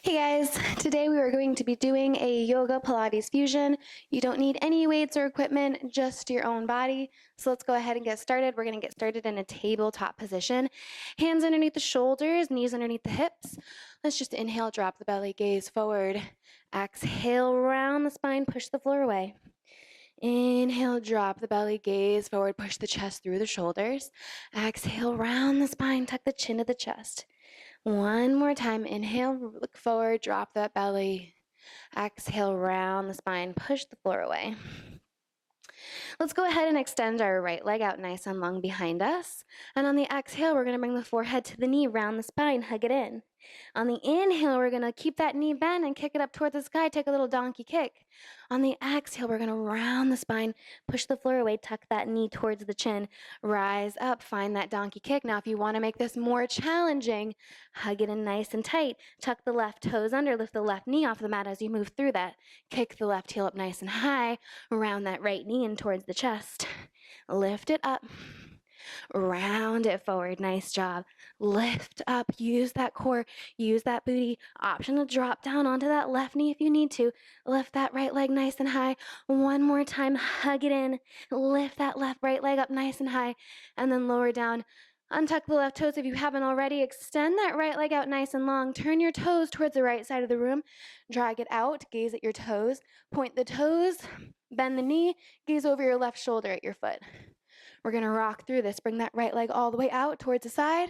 Hey guys, today we are going to be doing a yoga Pilates fusion. You don't need any weights or equipment, just your own body. So let's go ahead and get started. We're going to get started in a tabletop position. Hands underneath the shoulders, knees underneath the hips. Let's just inhale, drop the belly, gaze forward. Exhale, round the spine, push the floor away. Inhale, drop the belly, gaze forward, push the chest through the shoulders. Exhale, round the spine, tuck the chin to the chest. One more time. Inhale, look forward, drop that belly. Exhale, round the spine, push the floor away. Let's go ahead and extend our right leg out nice and long behind us. And on the exhale, we're going to bring the forehead to the knee, round the spine, hug it in. On the inhale, we're going to keep that knee bent and kick it up toward the sky, take a little donkey kick. On the exhale, we're going to round the spine, push the floor away, tuck that knee towards the chin, rise up, find that donkey kick. Now, if you want to make this more challenging, hug it in nice and tight. Tuck the left toes under, lift the left knee off the mat as you move through that. Kick the left heel up nice and high, round that right knee in towards the chest. Lift it up. Round it forward. Nice job. Lift up. Use that core. Use that booty. Option to drop down onto that left knee if you need to. Lift that right leg nice and high. One more time. Hug it in. Lift that right leg up nice and high. And then lower down. Untuck the left toes if you haven't already. Extend that right leg out nice and long. Turn your toes towards the right side of the room. Drag it out. Gaze at your toes. Point the toes. Bend the knee. Gaze over your left shoulder at your foot. We're going to rock through this. Bring that right leg all the way out towards the side,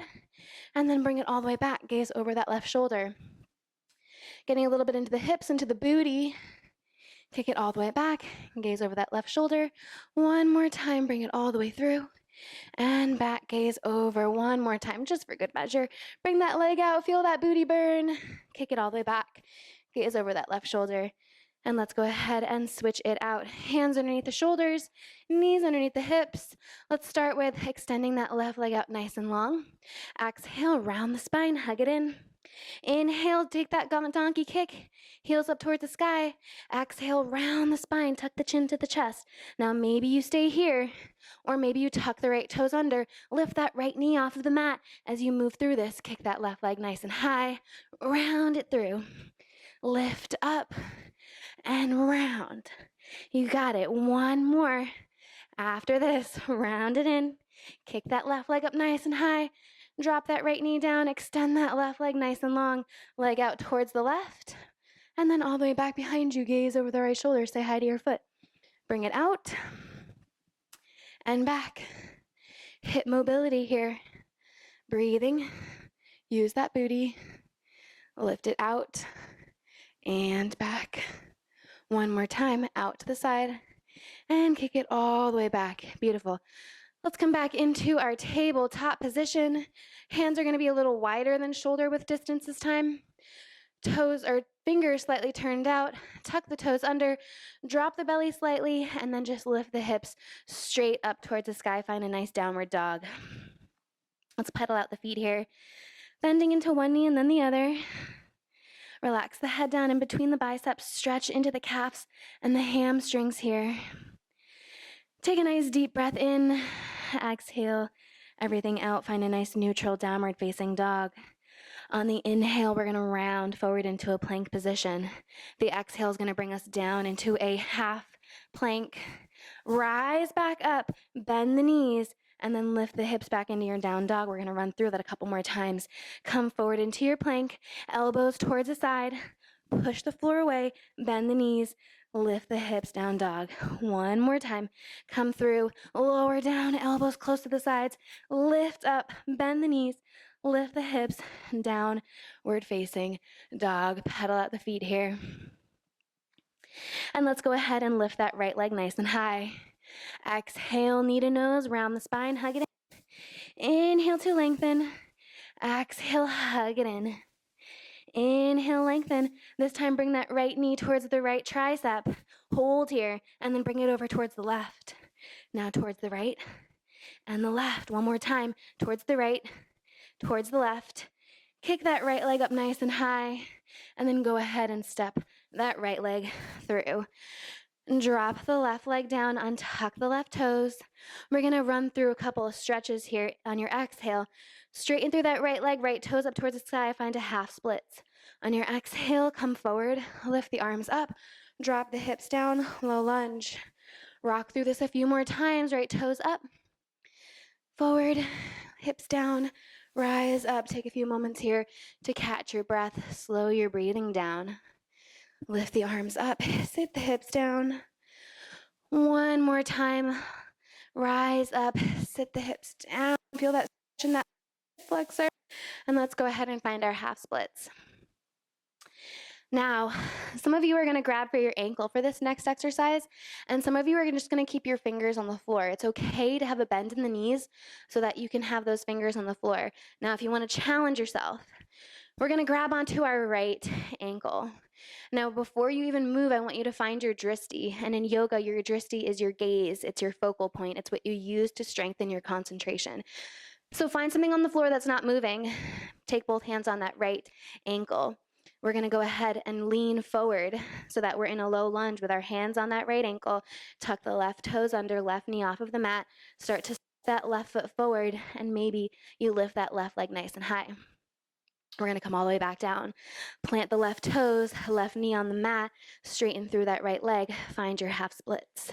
and then bring it all the way back. Gaze over that left shoulder. Getting a little bit into the hips, into the booty. Kick it all the way back. Gaze over that left shoulder. One more time. Bring it all the way through. And back, gaze over one more time, just for good measure. Bring that leg out. Feel that booty burn. Kick it all the way back. Gaze over that left shoulder. And let's go ahead and switch it out. Hands underneath the shoulders, knees underneath the hips. Let's start with extending that left leg out nice and long. Exhale, round the spine, hug it in. Inhale, take that donkey kick. Heels up towards the sky. Exhale, round the spine, tuck the chin to the chest. Now maybe you stay here, or maybe you tuck the right toes under. Lift that right knee off of the mat as you move through this. Kick that left leg nice and high. Round it through. Lift up and round. You got it. One more. After this, round it in. Kick that left leg up nice and high. Drop that right knee down. Extend that left leg nice and long. Leg out towards the left. And then all the way back behind you. Gaze over the right shoulder. Say hi to your foot. Bring it out. And back. Hip mobility here. Breathing. Use that booty. Lift it out. And back. One more time, out to the side, and kick it all the way back. Beautiful. Let's come back into our tabletop position. Hands are going to be a little wider than shoulder width distance this time. Toes or fingers slightly turned out. Tuck the toes under, drop the belly slightly, and then just lift the hips straight up towards the sky. Find a nice downward dog. Let's pedal out the feet here. Bending into one knee and then the other. Relax the head down in between the biceps, stretch into the calves and the hamstrings here. Take a nice deep breath in, exhale everything out, find a nice neutral downward facing dog. On the inhale, we're going to round forward into a plank position. The exhale is going to bring us down into a half plank. Rise back up, bend the knees, and then lift the hips back into your down dog. We're going to run through that a couple more times. Come forward into your plank, elbows towards the side, push the floor away, bend the knees, lift the hips, down dog. One more time. Come through, lower down, elbows close to the sides, lift up, bend the knees, lift the hips, downward facing dog. Pedal out the feet here. And let's go ahead and lift that right leg nice and high. Exhale, knee to nose, round the spine, hug it in. Inhale to lengthen. Exhale, hug it in. Inhale, lengthen. This time, bring that right knee towards the right tricep. Hold here, and then bring it over towards the left. Now towards the right and the left. One more time. Towards the right, towards the left. Kick that right leg up nice and high, and then go ahead and step that right leg through. Drop the left leg down, untuck the left toes. We're gonna run through a couple of stretches here on your exhale. Straighten through that right leg, right toes up towards the sky, find a half splits. On your exhale, come forward, lift the arms up, drop the hips down, low lunge. Rock through this a few more times, right toes up, forward, hips down, rise up. Take a few moments here to catch your breath, slow your breathing down. Lift the arms up, sit the hips down. One more time, rise up, sit the hips down, feel that stretch in that flexor, and let's go ahead and find our half splits. Now, some of you are gonna grab for your ankle for this next exercise, and some of you are just gonna keep your fingers on the floor. It's okay to have a bend in the knees so that you can have those fingers on the floor. Now, if you wanna challenge yourself, we're gonna grab onto our right ankle. Now, before you even move, I want you to find your drishti. And in yoga, your drishti is your gaze. It's your focal point. It's what you use to strengthen your concentration. So find something on the floor that's not moving. Take both hands on that right ankle. We're gonna go ahead and lean forward so that we're in a low lunge with our hands on that right ankle. Tuck the left toes under, left knee off of the mat. Start to step that left foot forward, and maybe you lift that left leg nice and high. We're gonna come all the way back down. Plant the left toes, left knee on the mat, straighten through that right leg, find your half splits.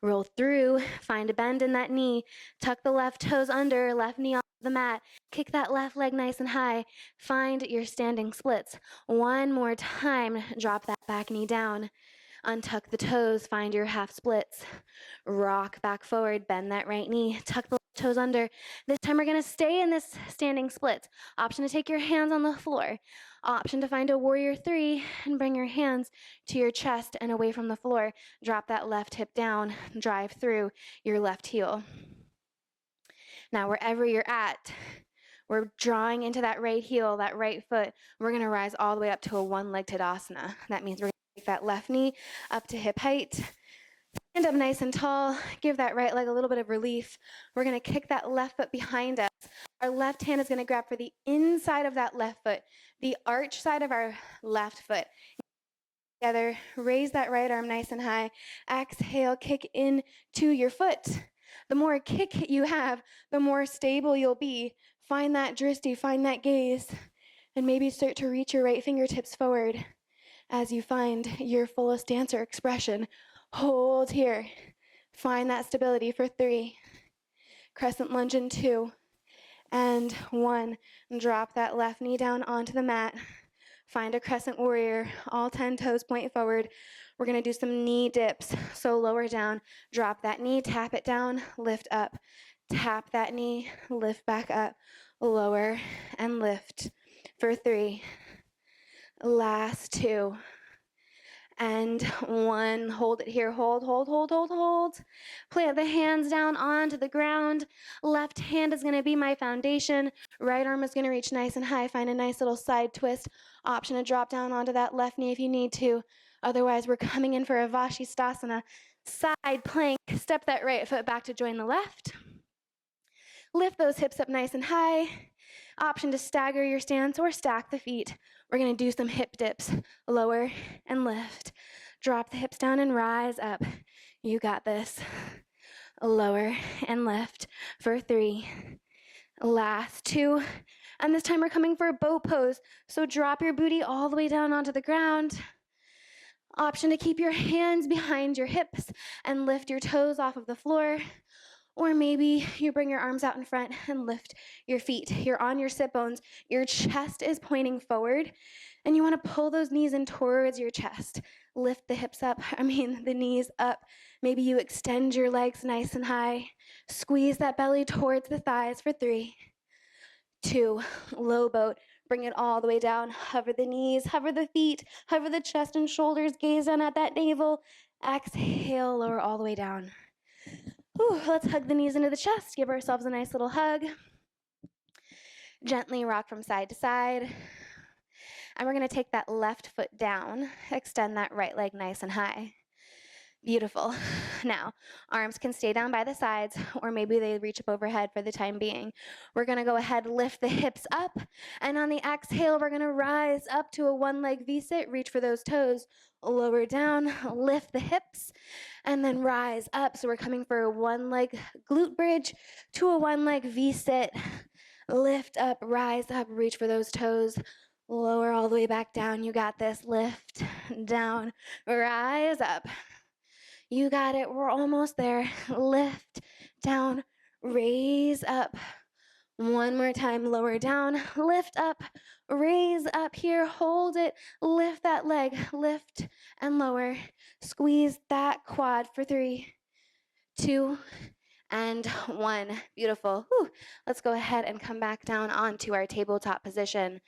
Roll through, find a bend in that knee, tuck the left toes under, left knee on the mat, kick that left leg nice and high, find your standing splits. One more time, drop that back knee down. Untuck the toes, find your half splits. Rock back forward, bend that right knee, tuck the toes under. This time we're gonna stay in this standing split. Option to take your hands on the floor. Option to find a warrior three and bring your hands to your chest and away from the floor. Drop that left hip down, drive through your left heel. Now, wherever you're at, we're drawing into that right heel, that right foot. We're gonna rise all the way up to a one-legged Tadasana. That means we're gonna take that left knee up to hip height. Stand up nice and tall. Give that right leg a little bit of relief. We're gonna kick that left foot behind us. Our left hand is gonna grab for the inside of that left foot, the arch side of our left foot. Together, raise that right arm nice and high. Exhale, kick in to your foot. The more kick you have, the more stable you'll be. Find that drishti, find that gaze, and maybe start to reach your right fingertips forward as you find your fullest dancer expression. Hold here. Find that stability for 3. Crescent lunge in 2. And 1. Drop that left knee down onto the mat. Find a crescent warrior. All 10 toes point forward. We're going to do some knee dips. So lower down. Drop that knee. Tap it down. Lift up. Tap that knee. Lift back up. Lower and lift for 3. Last 2. And 1, hold it here, hold. Plant the hands down onto the ground. Left hand is gonna be my foundation. Right arm is gonna reach nice and high. Find a nice little side twist. Option to drop down onto that left knee if you need to. Otherwise, we're coming in for a Vashisthasana. Side plank, step that right foot back to join the left. Lift those hips up nice and high. Option to stagger your stance or stack the feet. We're gonna do some hip dips. Lower and lift. Drop the hips down and rise up. You got this. Lower and lift for 3. Last 2. And this time we're coming for a boat pose. So drop your booty all the way down onto the ground. Option to keep your hands behind your hips and lift your toes off of the floor. Or maybe you bring your arms out in front and lift your feet. You're on your sit bones. Your chest is pointing forward, and you want to pull those knees in towards your chest. Lift the hips up, the knees up. Maybe you extend your legs nice and high. Squeeze that belly towards the thighs for 3. 2, low boat. Bring it all the way down. Hover the knees, hover the feet, hover the chest and shoulders. Gaze down at that navel. Exhale, lower all the way down. Let's hug the knees into the chest. Give ourselves a nice little hug. Gently rock from side to side. And we're going to take that left foot down. Extend that right leg nice and high. Beautiful. Now, arms can stay down by the sides, or maybe they reach up overhead for the time being. We're gonna go ahead, lift the hips up, and on the exhale, we're gonna rise up to a one-leg V-sit, reach for those toes, lower down, lift the hips, and then rise up. So we're coming for a one-leg glute bridge to a one-leg V-sit, lift up, rise up, reach for those toes, lower all the way back down. You got this. Lift, down, rise up. You got it. We're almost there. Lift, down, raise up. One more time. Lower down, lift up, raise up here. Hold it. Lift that leg. Lift and lower. Squeeze that quad for 3, 2, and 1. Beautiful. Whew. Let's go ahead and come back down onto our tabletop position.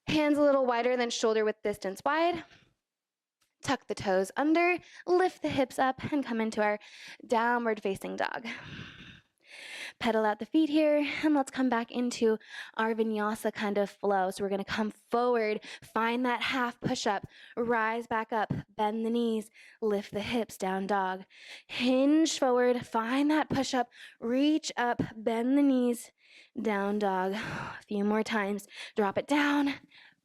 Hands a little wider than shoulder width distance wide. Tuck the toes under, lift the hips up, and come into our downward facing dog. Pedal out the feet here, and let's come back into our vinyasa kind of flow. So we're gonna come forward, find that half push-up, rise back up, bend the knees, lift the hips, down dog. Hinge forward, find that push-up, reach up, bend the knees, down dog. A few more times. Drop it down,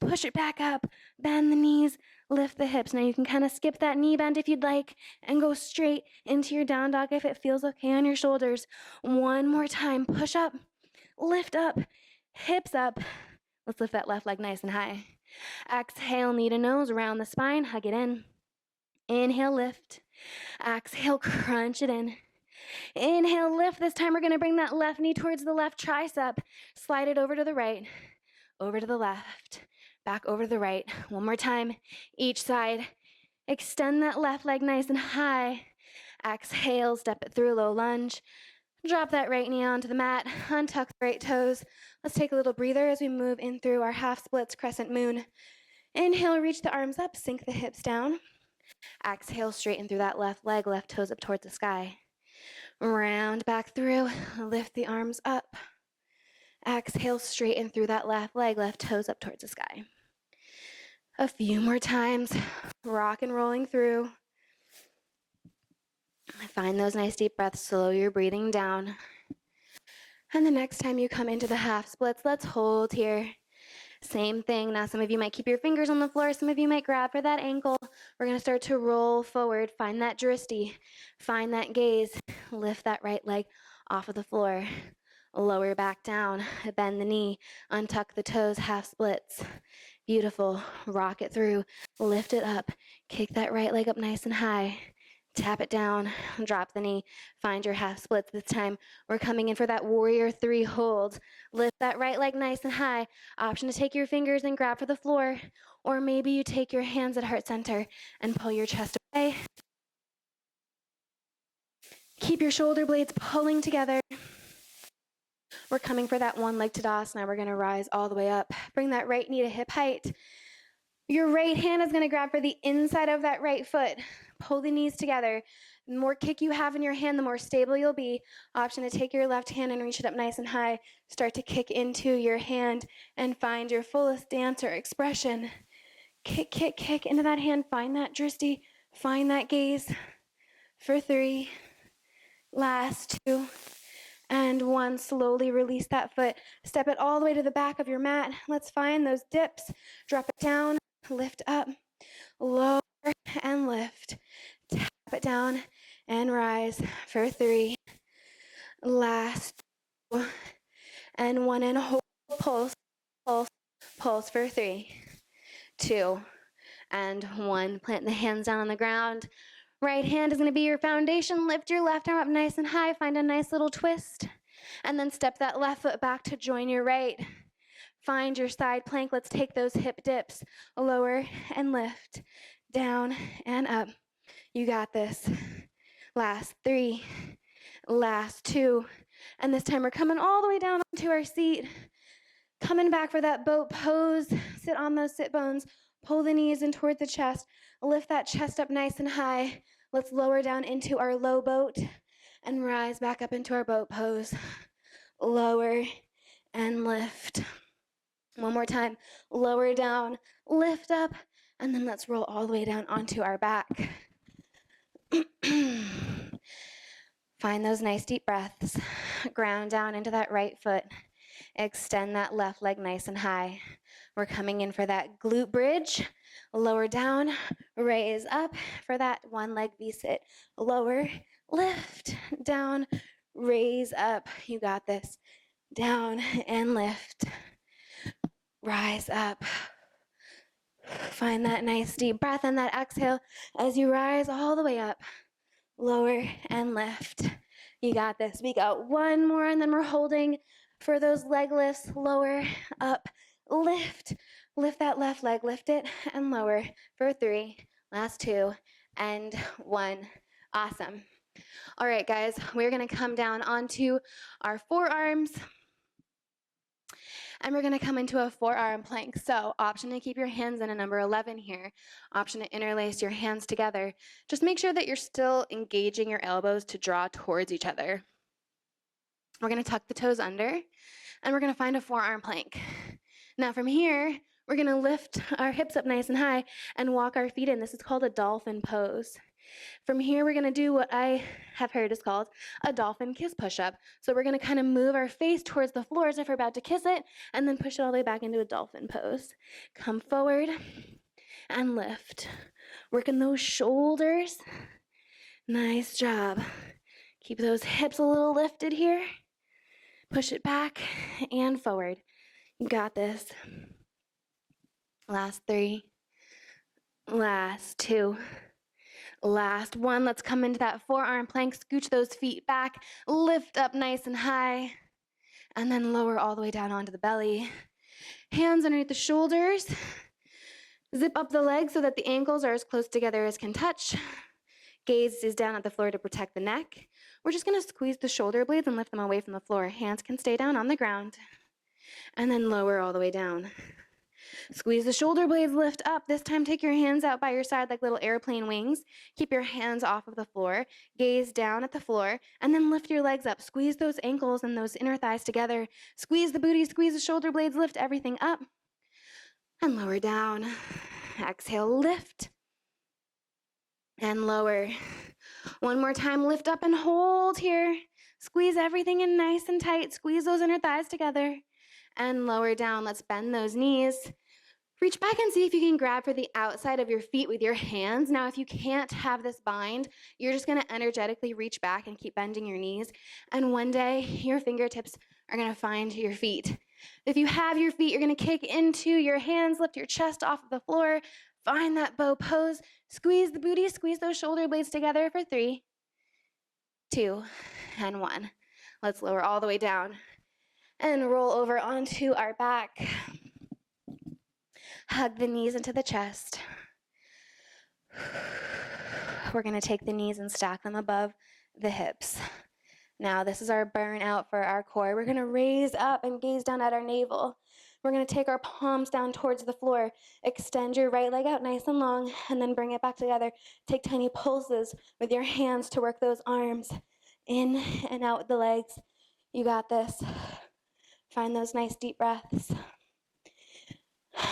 push it back up, bend the knees, lift the hips. Now you can kind of skip that knee bend if you'd like and go straight into your down dog if it feels okay on your shoulders. One more time. Push up, lift up, hips up. Let's lift that left leg nice and high. Exhale, knee to nose, round the spine, hug it in. Inhale, lift. Exhale, crunch it in. Inhale, lift. This time we're going to bring that left knee towards the left tricep. Slide it over to the right, over to the left, back over to the right. One more time, each side. Extend that left leg nice and high. Exhale, step it through, low lunge. Drop that right knee onto the mat, untuck the right toes. Let's take a little breather as we move in through our half splits, crescent moon. Inhale, reach the arms up, sink the hips down. Exhale, straighten through that left leg, left toes up towards the sky. Round back through, lift the arms up. Exhale, straighten through that left leg, left toes up towards the sky. A few more times, rock and rolling through. Find those nice deep breaths, slow your breathing down. And the next time you come into the half splits, let's hold here. Same thing. Now some of you might keep your fingers on the floor, some of you might grab for that ankle. We're gonna start to roll forward, find that dristi, find that gaze, lift that right leg off of the floor. Lower back down, bend the knee, untuck the toes, half splits. Beautiful. Rock it through, lift it up, kick that right leg up nice and high. Tap it down, drop the knee, find your half splits. This time we're coming in for that warrior 3 hold. Lift that right leg nice and high. Option to take your fingers and grab for the floor, or maybe you take your hands at heart center and pull your chest away. Keep your shoulder blades pulling together. We're coming for that one leg Tadasana. We're gonna rise all the way up. Bring that right knee to hip height. Your right hand is gonna grab for the inside of that right foot. Pull the knees together. The more kick you have in your hand, the more stable you'll be. Option to take your left hand and reach it up nice and high. Start to kick into your hand and find your fullest dance or expression. Kick, kick, kick into that hand. Find that dristi. Find that gaze. For 3. Last 2. And 1. Slowly release that foot. Step it all the way to the back of your mat. Let's find those dips. Drop it down. Lift up. Lower and lift. Tap it down and rise for 3. Last 2. And 1. And hold. Pulse, pulse, pulse for 3, 2, and 1. Plant the hands down on the ground. Right hand is going to be your foundation. Lift your left arm up nice and high. Find a nice little twist. And then step that left foot back to join your right. Find your side plank. Let's take those hip dips. Lower and lift. Down and up. You got this. Last 3. Last 2. And this time we're coming all the way down onto our seat. Coming back for that boat pose. Sit on those sit bones. Pull the knees in toward the chest. Lift that chest up nice and high. Let's lower down into our low boat and rise back up into our boat pose. Lower and lift. One more time. Lower down, lift up, and then let's roll all the way down onto our back. Find those nice deep breaths. Ground down into that right foot. Extend that left leg nice and high. We're coming in for that glute bridge. Lower down, raise up for that one leg V-sit. Lower, lift, down, raise up. You got this. Down and lift. Rise up. Find that nice deep breath and that exhale as you rise all the way up. Lower and lift. You got this. We got one more and then we're holding for those leg lifts. Lower, up, lift. Lift that left leg, lift it and lower for 3. Last 2 and 1. Awesome. All right, guys, we're gonna come down onto our forearms and we're gonna come into a forearm plank. So option to keep your hands in a number 11 here. Option to interlace your hands together. Just make sure that you're still engaging your elbows to draw towards each other. We're gonna tuck the toes under and we're gonna find a forearm plank. Now from here, we're gonna lift our hips up nice and high and walk our feet in. This is called a dolphin pose. From here, we're gonna do what I have heard is called a dolphin kiss push-up. So we're gonna kind of move our face towards the floor as if we're about to kiss it, and then push it all the way back into a dolphin pose. Come forward and lift. Working those shoulders. Nice job. Keep those hips a little lifted here. Push it back and forward. You got this. Last 3. Last 2. Last 1. Let's come into that forearm plank. Scooch those feet back. Lift up nice and high. And then lower all the way down onto the belly. Hands underneath the shoulders. Zip up the legs so that the ankles are as close together as can touch. Gaze is down at the floor to protect the neck. We're just going to squeeze the shoulder blades and lift them away from the floor. Hands can stay down on the ground. And then lower all the way down. Squeeze the shoulder blades, lift up. This time take your hands out by your side like little airplane wings. Keep your hands off of the floor. Gaze down at the floor and then lift your legs up. Squeeze those ankles and those inner thighs together. Squeeze the booty, squeeze the shoulder blades, lift everything up and lower down. Exhale, lift and lower. One more time, lift up and hold here. Squeeze everything in nice and tight. Squeeze those inner thighs together and lower down. Let's bend those knees. Reach back and see if you can grab for the outside of your feet with your hands. Now, if you can't have this bind, you're just gonna energetically reach back and keep bending your knees. And one day, your fingertips are gonna find your feet. If you have your feet, you're gonna kick into your hands, lift your chest off of the floor, find that bow pose, squeeze the booty, squeeze those shoulder blades together for 3, 2, and 1. Let's lower all the way down and roll over onto our back. Hug the knees into the chest. We're gonna take the knees and stack them above the hips. Now this is our burnout for our core. We're gonna raise up and gaze down at our navel. We're gonna take our palms down towards the floor. Extend your right leg out nice and long and then bring it back together. Take tiny pulses with your hands to work those arms in and out with the legs. You got this. Find those nice deep breaths.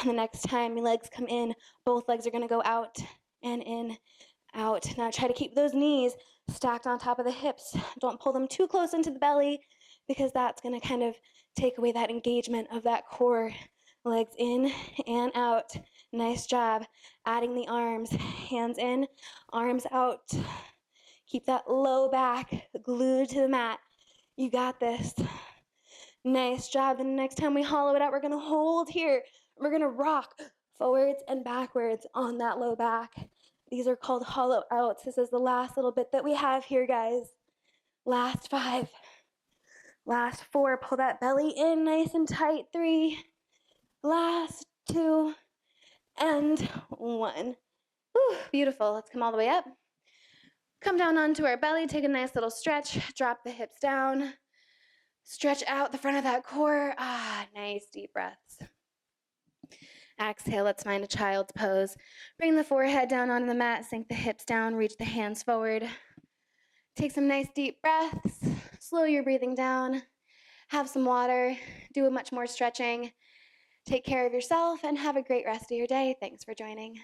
The next time your legs come in, both legs are gonna go out and in, out. Now try to keep those knees stacked on top of the hips. Don't pull them too close into the belly because that's gonna kind of take away that engagement of that core. Legs in and out. Nice job. Adding the arms, hands in, arms out. Keep that low back glued to the mat. You got this. Nice job. And the next time we hollow it out, we're gonna hold here. We're gonna rock forwards and backwards on that low back. These are called hollow outs. This is the last little bit that we have here, guys. Last 5. Last 4. Pull that belly in nice and tight. 3. Last 2. And 1. Whew, beautiful. Let's come all the way up. Come down onto our belly. Take a nice little stretch. Drop the hips down. Stretch out the front of that core. Nice deep breaths. Exhale, let's find a child's pose. Bring the forehead down onto the mat, sink the hips down, reach the hands forward. Take some nice deep breaths. Slow your breathing down. Have some water. Do much more stretching. Take care of yourself and have a great rest of your day. Thanks for joining.